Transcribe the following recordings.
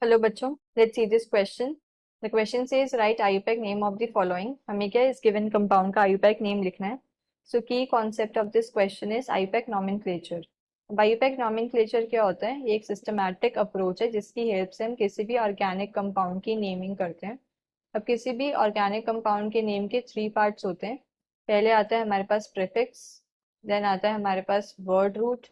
Hello बच्चों, let's see this question. The question says right IUPAC name of the following. हमें क्या इस given compound का IUPAC name लिखना है। सो की concept of this question is IUPAC nomenclature. अब आईयूपैक नॉमेनक्लेचर क्या होता है? ये एक सिस्टमैटिक अप्रोच है जिसकी हेल्प से हम किसी भी ऑर्गेनिक कंपाउंड की नेमिंग करते हैं। अब किसी भी ऑर्गेनिक कंपाउंड के नेम के थ्री पार्ट्स होते हैं। पहले आता है हमारे पास प्रीफिक्स, देन आता है हमारे पास वर्ड रूट,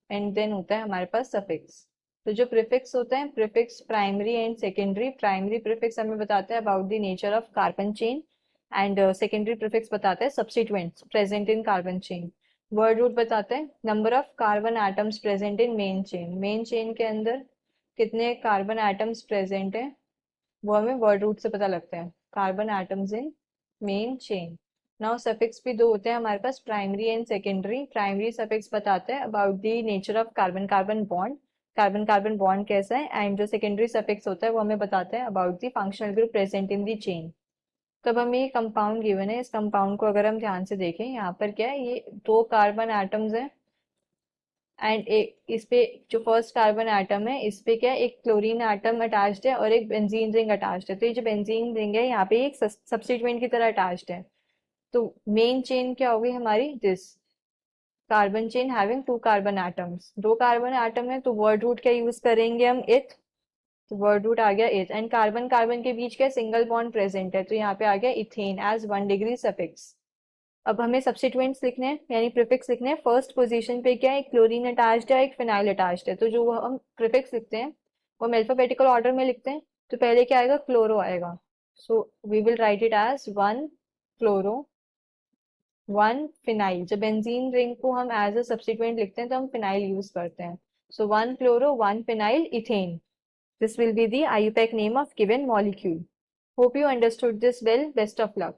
एंड देन होता है हमारे पास सफिक्स। तो जो प्रीफिक्स होते हैं, prefix primary and secondary. Primary prefix हमें बताते हैं about the nature of carbon chain, and secondary prefix बताते हैं substituents present in carbon chain. Word root बताते हैं number of carbon atoms present in main chain. Main chain के अंदर कितने कार्बन एटम्स प्रेजेंट हैं वो हमें वर्ड रूट से पता लगता है, carbon atoms in main chain. Now suffix भी दो होते हैं हमारे पास, primary and secondary. Primary suffix बताते हैं about the nature of carbon carbon bond, carbon carbon bond कैसा है। एंड जो सेकेंडरी सफिक्स होता है वो हमें बताते हैं about the functional group present in the chain. तब हमें ये कंपाउंड गिवन है, इस कंपाउंड को अगर हम ध्यान से देखें, यहाँ पर क्या है, ये दो कार्बन एटम्स हैं एंड एक इस पे जो फर्स्ट कार्बन एटम है इस पे क्या है, एक क्लोरीन एटम अटैच्ड है और एक बेंजीन रिंग अटैच्ड है। तो ये जो बेंजीन रिंग है यहाँ पे एक सब्स्टिट्यूएंट की तरह अटैच्ड है। तो मेन चेन क्या होगी हमारी, this carbon chain having two carbon atoms. दो कार्बन एटम है तो वर्ड रूट क्या यूज करेंगे हम, इथ। तो वर्ड रूट आ गया इथ। एंड कार्बन कार्बन के बीच क्या सिंगल बॉन्ड प्रेजेंट है, तो यहाँ पे आ गया इथेन एज 1 डिग्री सफिक्स। अब हमें सब्स्टिट्यूएंट्स लिखने हैं यानी प्रीफिक्स लिखने हैं। फर्स्ट पोजीशन पे क्या है, एक क्लोरीन अटैच्ड है, एक फिनाइल अटैच्ड है। तो जो वो हम प्रीफिक्स लिखते हैं वो हम अल्फाबेटिकल ऑर्डर में लिखते हैं। तो पहले क्या आएगा, क्लोरो आएगा। So we will write it as 1 chloro 1 phenyl. जब बेंजीन रिंग को हम एज अ सब्स्टिट्यूएंट लिखते हैं तो हम फिनाइल यूज करते हैं। सो 1 chloro 1 phenyl ethane. This will be the IUPAC name of given molecule. Hope you understood this well. Best of luck.